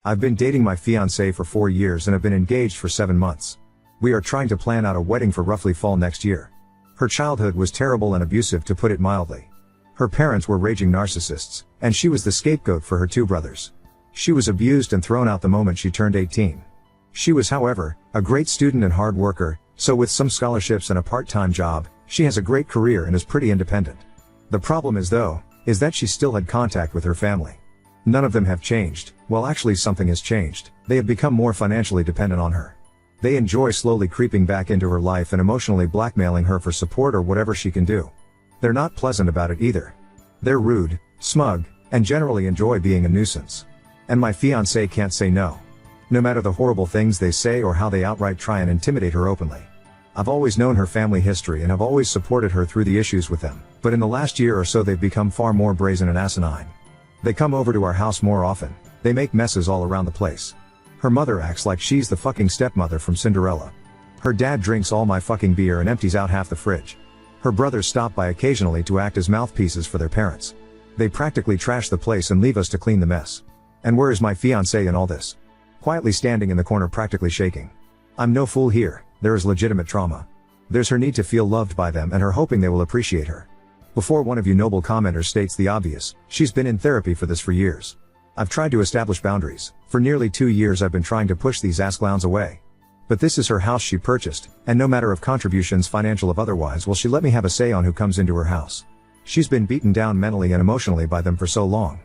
I've been dating my fiancée for 4 years and have been engaged for 7 months. We are trying to plan out a wedding for roughly fall next year. Her childhood was terrible and abusive, to put it mildly. Her parents were raging narcissists, and she was the scapegoat for her 2 brothers. She was abused and thrown out the moment she turned 18. She was, however, a great student and hard worker, so with some scholarships and a part-time job, she has a great career and is pretty independent. The problem is that she still had contact with her family. None of them have changed. Well, actually something has changed. They have become more financially dependent on her. They enjoy slowly creeping back into her life and emotionally blackmailing her for support or whatever she can do. They're not pleasant about it either. They're rude, smug, and generally enjoy being a nuisance. And my fiancée can't say no. No matter the horrible things they say or how they outright try and intimidate her openly. I've always known her family history and have always supported her through the issues with them, but in the last year or so they've become far more brazen and asinine. They come over to our house more often. They make messes all around the place. Her mother acts like she's the fucking stepmother from Cinderella. Her dad drinks all my fucking beer and empties out half the fridge. Her brothers stop by occasionally to act as mouthpieces for their parents. They practically trash the place and leave us to clean the mess. And where is my fiancée in all this? Quietly standing in the corner, practically shaking. I'm no fool here. There is legitimate trauma. There's her need to feel loved by them and her hoping they will appreciate her. Before one of you noble commenters states the obvious, she's been in therapy for this for years. I've tried to establish boundaries. For nearly 2 years I've been trying to push these ass clowns away. But this is her house she purchased, and no matter of contributions, financial or otherwise, will she let me have a say on who comes into her house. She's been beaten down mentally and emotionally by them for so long.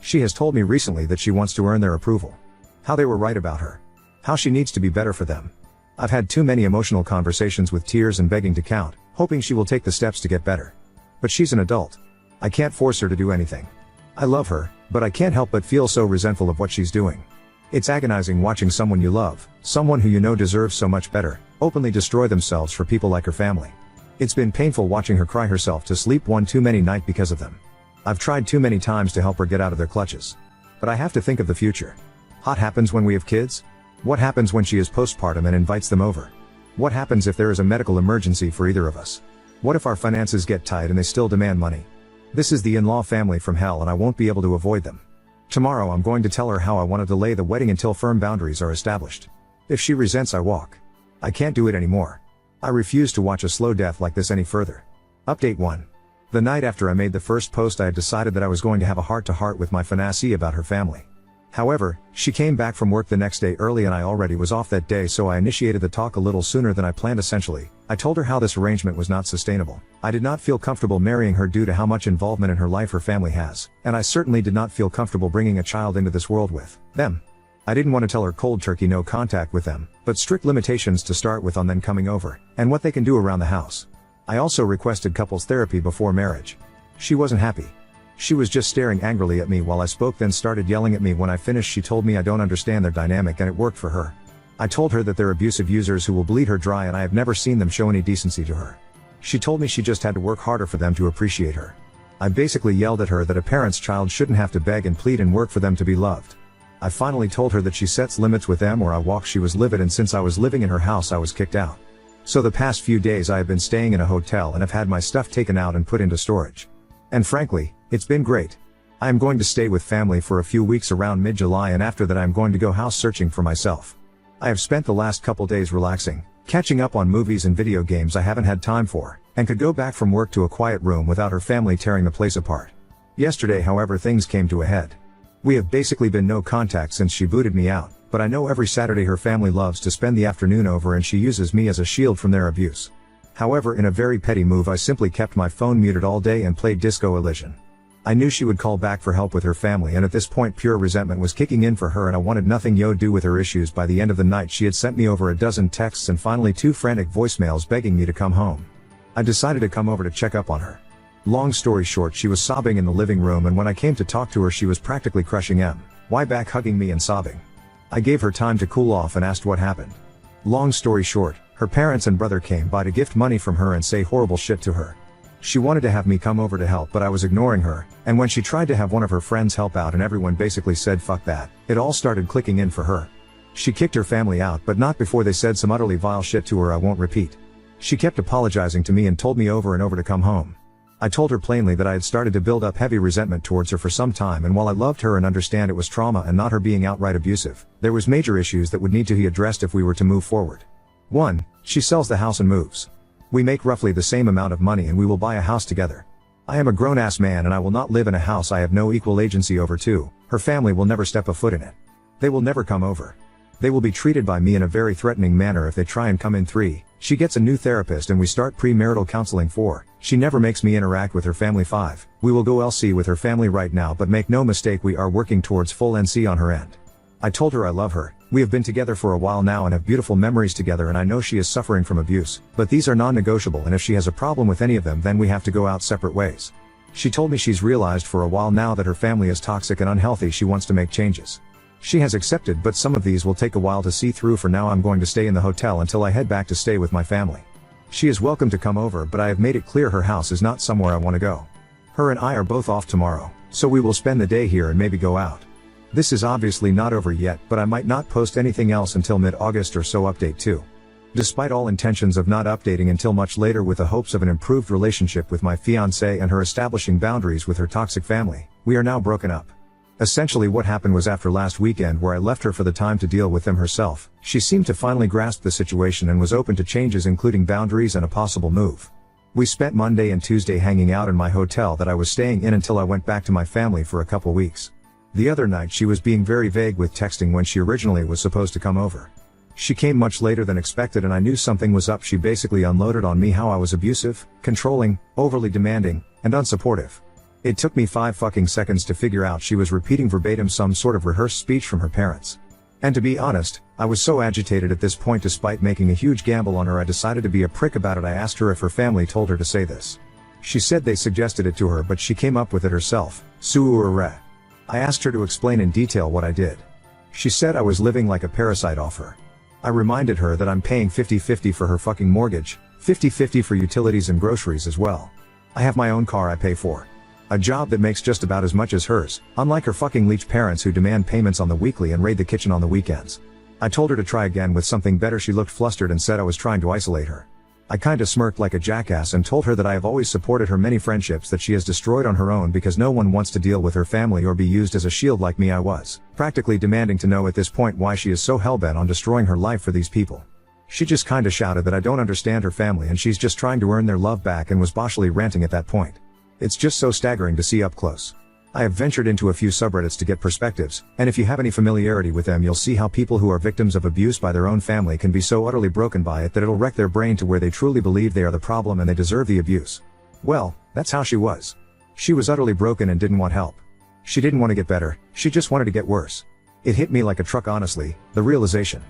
She has told me recently that she wants to earn their approval. How they were right about her. How she needs to be better for them. I've had too many emotional conversations with tears and begging to count, hoping she will take the steps to get better. But she's an adult. I can't force her to do anything. I love her, but I can't help but feel so resentful of what she's doing. It's agonizing watching someone you love, someone who you know deserves so much better, openly destroy themselves for people like her family. It's been painful watching her cry herself to sleep one too many night because of them. I've tried too many times to help her get out of their clutches. But I have to think of the future. What happens when we have kids? What happens when she is postpartum and invites them over? What happens if there is a medical emergency for either of us? What if our finances get tight and they still demand money? This is the in-law family from hell and I won't be able to avoid them. Tomorrow I'm going to tell her how I want to delay the wedding until firm boundaries are established. If she resents, I walk. I can't do it anymore. I refuse to watch a slow death like this any further. Update 1. The night after I made the first post I had decided that I was going to have a heart-to-heart with my fiancée about her family. However, she came back from work the next day early and I already was off that day, so I initiated the talk a little sooner than I planned. Essentially, I told her how this arrangement was not sustainable. I did not feel comfortable marrying her due to how much involvement in her life her family has, and I certainly did not feel comfortable bringing a child into this world with them. I didn't want to tell her cold turkey no contact with them, but strict limitations to start with on them coming over, and what they can do around the house. I also requested couples therapy before marriage. She wasn't happy. She was just staring angrily at me while I spoke, then started yelling at me when I finished. She told me I don't understand their dynamic and it worked for her. I told her that they're abusive users who will bleed her dry and I have never seen them show any decency to her. She told me she just had to work harder for them to appreciate her. I basically yelled at her that a parent's child shouldn't have to beg and plead and work for them to be loved. I finally told her that she sets limits with them or I walk. She was livid, and since I was living in her house I was kicked out. So the past few days I have been staying in a hotel and have had my stuff taken out and put into storage. And frankly, it's been great. I am going to stay with family for a few weeks around mid-July, and after that I am going to go house searching for myself. I have spent the last couple days relaxing, catching up on movies and video games I haven't had time for, and could go back from work to a quiet room without her family tearing the place apart. Yesterday, however, things came to a head. We have basically been no contact since she booted me out, but I know every Saturday her family loves to spend the afternoon over and she uses me as a shield from their abuse. However, in a very petty move, I simply kept my phone muted all day and played Disco Elysium. I knew she would call back for help with her family, and at this point pure resentment was kicking in for her and I wanted nothing to do with her issues. By the end of the night she had sent me over a dozen texts and finally 2 frantic voicemails begging me to come home. I decided to come over to check up on her. Long story short, she was sobbing in the living room, and when I came to talk to her she was practically crushing my back, hugging me and sobbing. I gave her time to cool off and asked what happened. Long story short, her parents and brother came by to gift money from her and say horrible shit to her. She wanted to have me come over to help, but I was ignoring her, and when she tried to have one of her friends help out and everyone basically said fuck that, it all started clicking in for her. She kicked her family out, but not before they said some utterly vile shit to her I won't repeat. She kept apologizing to me and told me over and over to come home. I told her plainly that I had started to build up heavy resentment towards her for some time, and while I loved her and understand it was trauma and not her being outright abusive, there was major issues that would need to be addressed if we were to move forward. 1. She sells the house and moves. We make roughly the same amount of money and we will buy a house together. I am a grown-ass man and I will not live in a house I have no equal agency over. 2. Her family will never step a foot in it. They will never come over. They will be treated by me in a very threatening manner if they try and come in. 3. She gets a new therapist and we start premarital counseling. 4. She never makes me interact with her family. 5. We will go LC with her family right now, but make no mistake, we are working towards full NC on her end. I told her I love her. We have been together for a while now and have beautiful memories together, and I know she is suffering from abuse, but these are non-negotiable, and if she has a problem with any of them, then we have to go out separate ways. She told me she's realized for a while now that her family is toxic and unhealthy. She wants to make changes. She has accepted, but some of these will take a while to see through. For now I'm going to stay in the hotel until I head back to stay with my family. She is welcome to come over, but I have made it clear her house is not somewhere I want to go. Her and I are both off tomorrow, so we will spend the day here and maybe go out. This is obviously not over yet, but I might not post anything else until mid-August or so. Update 2. Despite all intentions of not updating until much later with the hopes of an improved relationship with my fiancée and her establishing boundaries with her toxic family, we are now broken up. Essentially what happened was, after last weekend where I left her for the time to deal with them herself, she seemed to finally grasp the situation and was open to changes, including boundaries and a possible move. We spent Monday and Tuesday hanging out in my hotel that I was staying in until I went back to my family for a couple weeks. The other night she was being very vague with texting when she originally was supposed to come over. She came much later than expected and I knew something was up. She basically unloaded on me how I was abusive, controlling, overly demanding, and unsupportive. It took me 5 fucking seconds to figure out she was repeating verbatim some sort of rehearsed speech from her parents. And to be honest, I was so agitated at this point, despite making a huge gamble on her, I decided to be a prick about it. I asked her if her family told her to say this. She said they suggested it to her, but she came up with it herself. Suure. I asked her to explain in detail what I did. She said I was living like a parasite off her. I reminded her that I'm paying 50-50 for her fucking mortgage, 50-50 for utilities and groceries as well. I have my own car I pay for. A job that makes just about as much as hers, unlike her fucking leech parents who demand payments on the weekly and raid the kitchen on the weekends. I told her to try again with something better. She looked flustered and said I was trying to isolate her. I kinda smirked like a jackass and told her that I have always supported her many friendships that she has destroyed on her own because no one wants to deal with her family or be used as a shield like me. I was practically demanding to know at this point why she is so hellbent on destroying her life for these people. She just kinda shouted that I don't understand her family and she's just trying to earn their love back, and was boshly ranting at that point. It's just so staggering to see up close. I have ventured into a few subreddits to get perspectives, and if you have any familiarity with them, you'll see how people who are victims of abuse by their own family can be so utterly broken by it that it'll wreck their brain to where they truly believe they are the problem and they deserve the abuse. Well, that's how she was. She was utterly broken and didn't want help. She didn't want to get better, she just wanted to get worse. It hit me like a truck, honestly, the realization.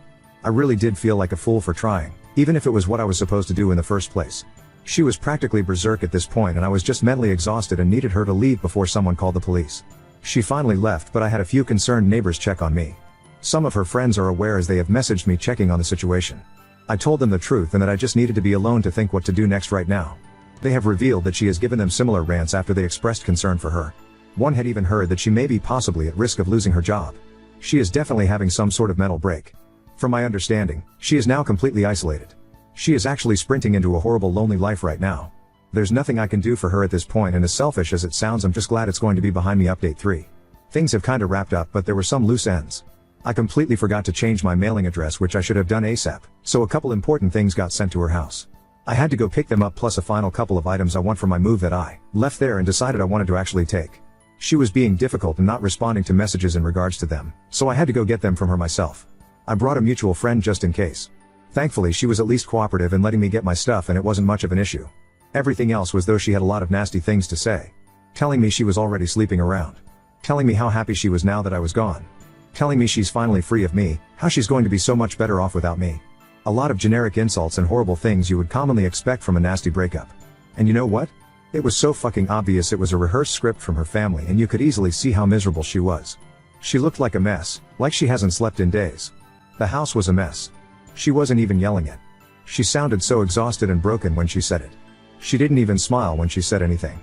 I really did feel like a fool for trying, even if it was what I was supposed to do in the first place. She was practically berserk at this point and I was just mentally exhausted and needed her to leave before someone called the police. She finally left, but I had a few concerned neighbors check on me. Some of her friends are aware as they have messaged me checking on the situation. I told them the truth and that I just needed to be alone to think what to do next right now. They have revealed that she has given them similar rants after they expressed concern for her. One had even heard that she may be possibly at risk of losing her job. She is definitely having some sort of mental break. From my understanding, she is now completely isolated. She is actually sprinting into a horrible lonely life right now. There's nothing I can do for her at this point, and as selfish as it sounds, I'm just glad it's going to be behind me. Update 3. Things have kinda wrapped up, but there were some loose ends. I completely forgot to change my mailing address, which I should have done ASAP, so a couple important things got sent to her house. I had to go pick them up, plus a final couple of items I want for my move that I left there and decided I wanted to actually take. She was being difficult and not responding to messages in regards to them, so I had to go get them from her myself. I brought a mutual friend just in case. Thankfully she was at least cooperative in letting me get my stuff, and it wasn't much of an issue. Everything else was though she had a lot of nasty things to say. Telling me she was already sleeping around. Telling me how happy she was now that I was gone. Telling me she's finally free of me, how she's going to be so much better off without me. A lot of generic insults and horrible things you would commonly expect from a nasty breakup. And you know what? It was so fucking obvious it was a rehearsed script from her family, and you could easily see how miserable she was. She looked like a mess, like she hasn't slept in days. The house was a mess. She wasn't even yelling it. She sounded so exhausted and broken when she said it. She didn't even smile when she said anything.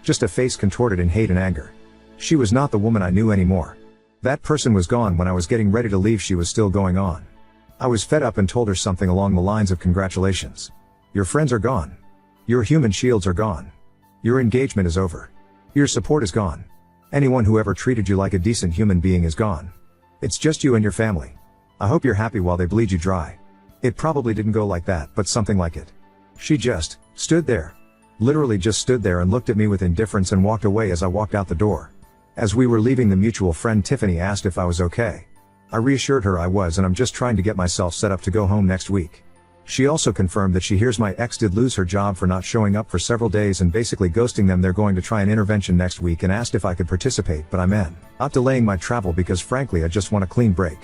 Just a face contorted in hate and anger. She was not the woman I knew anymore. That person was gone when I was getting ready to leave. She was still going on. I was fed up and told her something along the lines of, "Congratulations. Your friends are gone. Your human shields are gone. Your engagement is over. Your support is gone. Anyone who ever treated you like a decent human being is gone. It's just you and your family. I hope you're happy while they bleed you dry. It probably didn't go like that, but something like it. She just stood there. Literally just stood there and looked at me with indifference and walked away as I walked out the door. As we were leaving, the mutual friend Tiffany asked if I was okay. I reassured her I was, and I'm just trying to get myself set up to go home next week. She also confirmed that she hears my ex did lose her job for not showing up for several days and basically ghosting them. They're going to try an intervention next week and asked if I could participate, but I'm not delaying my travel because frankly I just want a clean break.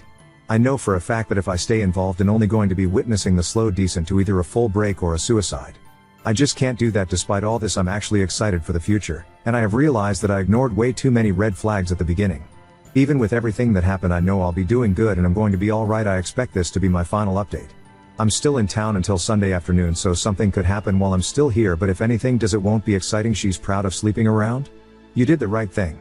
I know for a fact that if I stay involved and only going to be witnessing the slow descent to either a full break or a suicide. I just can't do that. Despite all this, I'm actually excited for the future, and I have realized that I ignored way too many red flags at the beginning. Even with everything that happened, I know I'll be doing good and I'm going to be alright. I expect this to be my final update. I'm still in town until Sunday afternoon, so something could happen while I'm still here, but if anything does, it won't be exciting. She's proud of sleeping around? You did the right thing.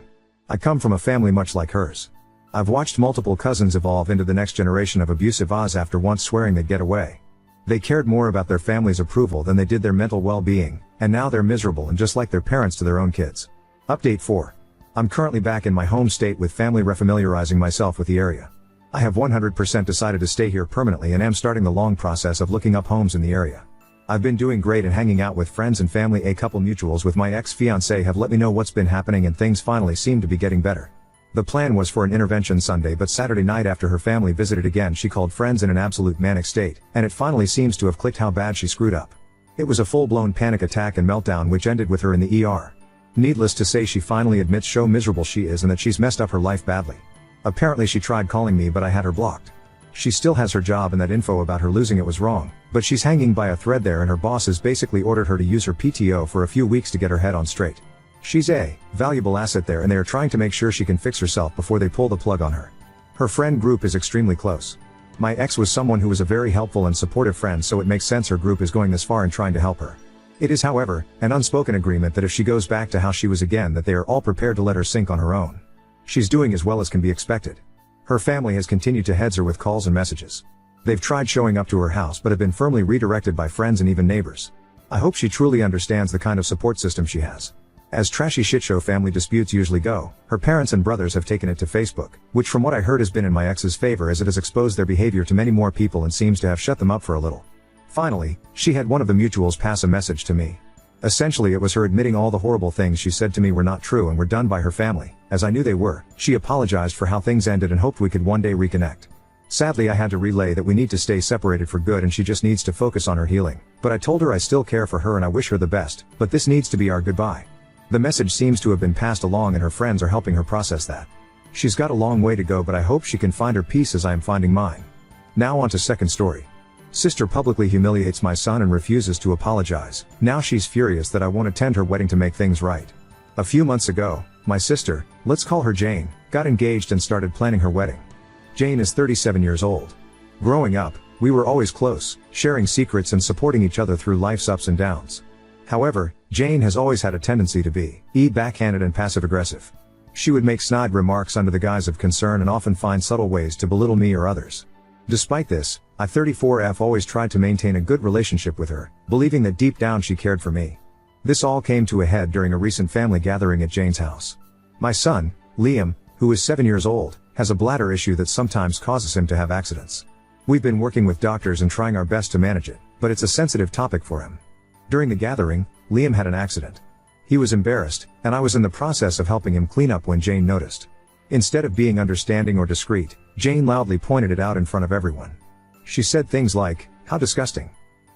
I come from a family much like hers. I've watched multiple cousins evolve into the next generation of abusive Oz after once swearing they'd get away. They cared more about their family's approval than they did their mental well-being, and now they're miserable and just like their parents to their own kids. Update 4. I'm currently back in my home state with family, refamiliarizing myself with the area. I have 100% decided to stay here permanently and am starting the long process of looking up homes in the area. I've been doing great and hanging out with friends and family. A couple mutuals with my ex-fiancée have let me know what's been happening and things finally seem to be getting better. The plan was for an intervention Sunday, but Saturday night after her family visited again, she called friends in an absolute manic state, and it finally seems to have clicked how bad she screwed up. It was a full-blown panic attack and meltdown which ended with her in the ER. Needless to say, she finally admits how miserable she is and that she's messed up her life badly. Apparently she tried calling me, but I had her blocked. She still has her job and that info about her losing it was wrong, but she's hanging by a thread there, and her bosses basically ordered her to use her PTO for a few weeks to get her head on straight. She's a valuable asset there, and they are trying to make sure she can fix herself before they pull the plug on her. Her friend group is extremely close. My ex was someone who was a very helpful and supportive friend, so it makes sense her group is going this far in trying to help her. It is, however, an unspoken agreement that if she goes back to how she was again, that they are all prepared to let her sink on her own. She's doing as well as can be expected. Her family has continued to heads her with calls and messages. They've tried showing up to her house but have been firmly redirected by friends and even neighbors. I hope she truly understands the kind of support system she has. As trashy shitshow family disputes usually go, her parents and brothers have taken it to Facebook, which from what I heard has been in my ex's favor, as it has exposed their behavior to many more people and seems to have shut them up for a little. Finally, she had one of the mutuals pass a message to me. Essentially it was her admitting all the horrible things she said to me were not true and were done by her family, as I knew they were. She apologized for how things ended and hoped we could one day reconnect. Sadly, I had to relay that we need to stay separated for good and she just needs to focus on her healing, but I told her I still care for her and I wish her the best, but this needs to be our goodbye. The message seems to have been passed along and her friends are helping her process that. She's got a long way to go, but I hope she can find her peace as I am finding mine. Now on to second story. Sister publicly humiliates my son and refuses to apologize. Now she's furious that I won't attend her wedding to make things right. A few months ago, my sister, let's call her Jane, got engaged and started planning her wedding. Jane is 37 years old. Growing up, we were always close, sharing secrets and supporting each other through life's ups and downs. However, Jane has always had a tendency to be backhanded and passive-aggressive. She would make snide remarks under the guise of concern and often find subtle ways to belittle me or others. Despite this, I 34F always tried to maintain a good relationship with her, believing that deep down she cared for me. This all came to a head during a recent family gathering at Jane's house. My son, Liam, who is 7 years old, has a bladder issue that sometimes causes him to have accidents. We've been working with doctors and trying our best to manage it, but it's a sensitive topic for him. During the gathering, Liam had an accident. He was embarrassed, and I was in the process of helping him clean up when Jane noticed. Instead of being understanding or discreet, Jane loudly pointed it out in front of everyone. She said things like, "How disgusting.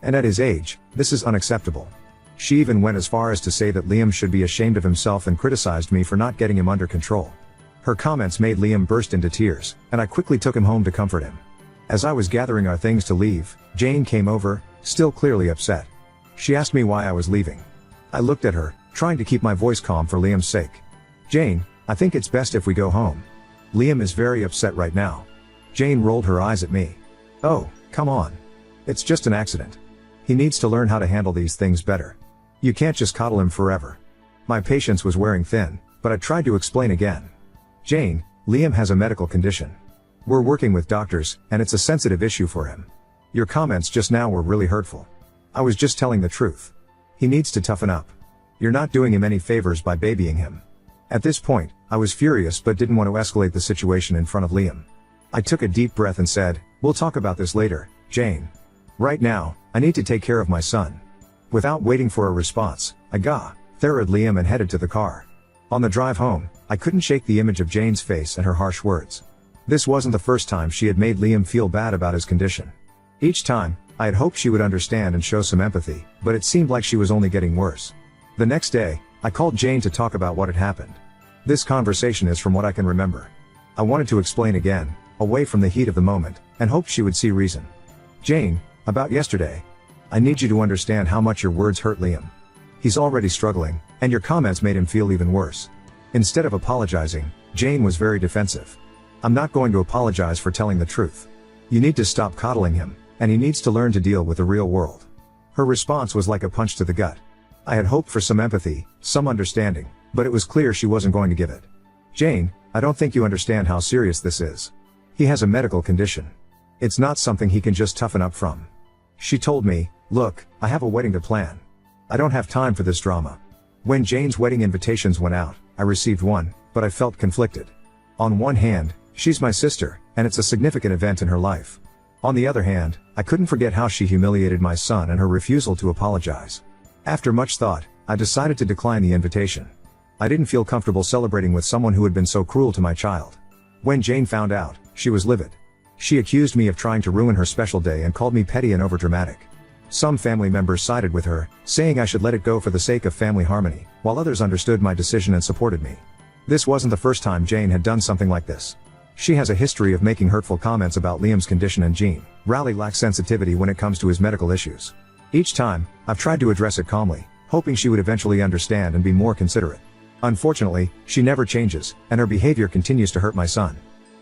And at his age, this is unacceptable." She even went as far as to say that Liam should be ashamed of himself and criticized me for not getting him under control. Her comments made Liam burst into tears, and I quickly took him home to comfort him. As I was gathering our things to leave, Jane came over, still clearly upset. She asked me why I was leaving. I looked at her, trying to keep my voice calm for Liam's sake. "Jane, I think it's best if we go home. Liam is very upset right now." Jane rolled her eyes at me. "Oh, come on. It's just an accident. He needs to learn how to handle these things better. You can't just coddle him forever." My patience was wearing thin, but I tried to explain again. "Jane, Liam has a medical condition. We're working with doctors, and it's a sensitive issue for him. Your comments just now were really hurtful. I was just telling the truth. He needs to toughen up." You're not doing him any favors by babying him. At this point, I was furious but didn't want to escalate the situation in front of Liam. I took a deep breath and said, "We'll talk about this later, Jane. Right now, I need to take care of my son." Without waiting for a response, I threatened Liam and headed to the car. On the drive home, I couldn't shake the image of Jane's face and her harsh words. This wasn't the first time she had made Liam feel bad about his condition. Each time, I had hoped she would understand and show some empathy, but it seemed like she was only getting worse. The next day, I called Jane to talk about what had happened. This conversation is from what I can remember. I wanted to explain again, away from the heat of the moment, and hoped she would see reason. "Jane, about yesterday. I need you to understand how much your words hurt Liam. He's already struggling, and your comments made him feel even worse." Instead of apologizing, Jane was very defensive. "I'm not going to apologize for telling the truth. You need to stop coddling him, and he needs to learn to deal with the real world." Her response was like a punch to the gut. I had hoped for some empathy, some understanding, but it was clear she wasn't going to give it. "Jane, I don't think you understand how serious this is. He has a medical condition. It's not something he can just toughen up from." She told me, "Look, I have a wedding to plan. I don't have time for this drama." When Jane's wedding invitations went out, I received one, but I felt conflicted. On one hand, she's my sister, and it's a significant event in her life. On the other hand, I couldn't forget how she humiliated my son and her refusal to apologize. After much thought, I decided to decline the invitation. I didn't feel comfortable celebrating with someone who had been so cruel to my child. When Jane found out, she was livid. She accused me of trying to ruin her special day and called me petty and overdramatic. Some family members sided with her, saying I should let it go for the sake of family harmony, while others understood my decision and supported me. This wasn't the first time Jane had done something like this. She has a history of making hurtful comments about Liam's condition, and Jean Rowley lacks sensitivity when it comes to his medical issues. Each time, I've tried to address it calmly, hoping she would eventually understand and be more considerate. Unfortunately, she never changes, and her behavior continues to hurt my son.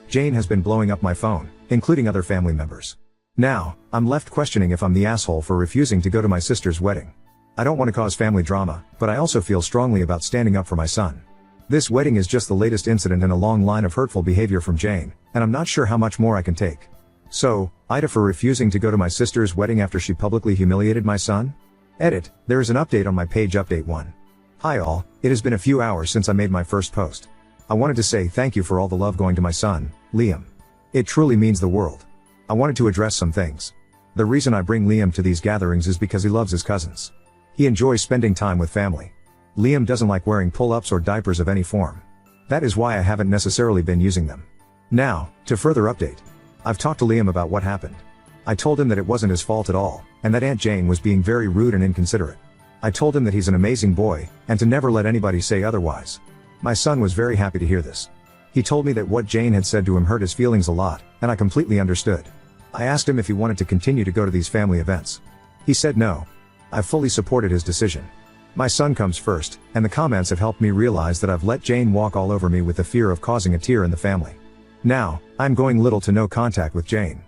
Jane has been blowing up my phone, including other family members. Now, I'm left questioning if I'm the asshole for refusing to go to my sister's wedding. I don't want to cause family drama, but I also feel strongly about standing up for my son. This wedding is just the latest incident in a long line of hurtful behavior from Jane, and I'm not sure how much more I can take. So, Ida for refusing to go to my sister's wedding after she publicly humiliated my son? Edit, there is an update on my page. Update 1. Hi all, it has been a few hours since I made my first post. I wanted to say thank you for all the love going to my son, Liam. It truly means the world. I wanted to address some things. The reason I bring Liam to these gatherings is because he loves his cousins. He enjoys spending time with family. Liam doesn't like wearing pull-ups or diapers of any form. That is why I haven't necessarily been using them. Now, to further update. I've talked to Liam about what happened. I told him that it wasn't his fault at all, and that Aunt Jane was being very rude and inconsiderate. I told him that he's an amazing boy, and to never let anybody say otherwise. My son was very happy to hear this. He told me that what Jane had said to him hurt his feelings a lot, and I completely understood. I asked him if he wanted to continue to go to these family events. He said no. I fully supported his decision. My son comes first, and the comments have helped me realize that I've let Jane walk all over me with the fear of causing a tear in the family. Now, I'm going little to no contact with Jane.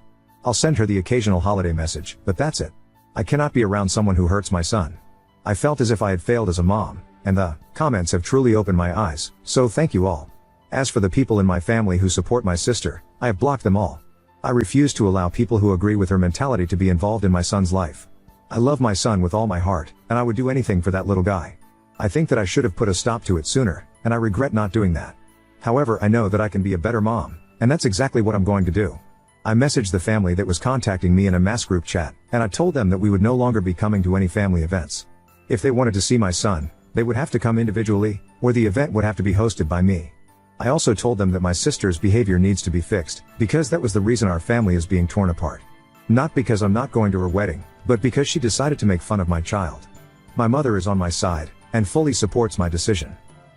I'll send her the occasional holiday message, but that's it. I cannot be around someone who hurts my son. I felt as if I had failed as a mom, and the comments have truly opened my eyes, so thank you all. As for the people in my family who support my sister, I have blocked them all. I refuse to allow people who agree with her mentality to be involved in my son's life. I love my son with all my heart, and I would do anything for that little guy. I think that I should have put a stop to it sooner, and I regret not doing that. However, I know that I can be a better mom, and that's exactly what I'm going to do. I messaged the family that was contacting me in a mass group chat, and I told them that we would no longer be coming to any family events. If they wanted to see my son, they would have to come individually, or the event would have to be hosted by me. I also told them that my sister's behavior needs to be fixed, because that was the reason our family is being torn apart. Not because I'm not going to her wedding, but because she decided to make fun of my child. My mother is on my side, and fully supports my decision.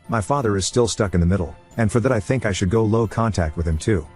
My father is still stuck in the middle, and for that I think I should go low contact with him too.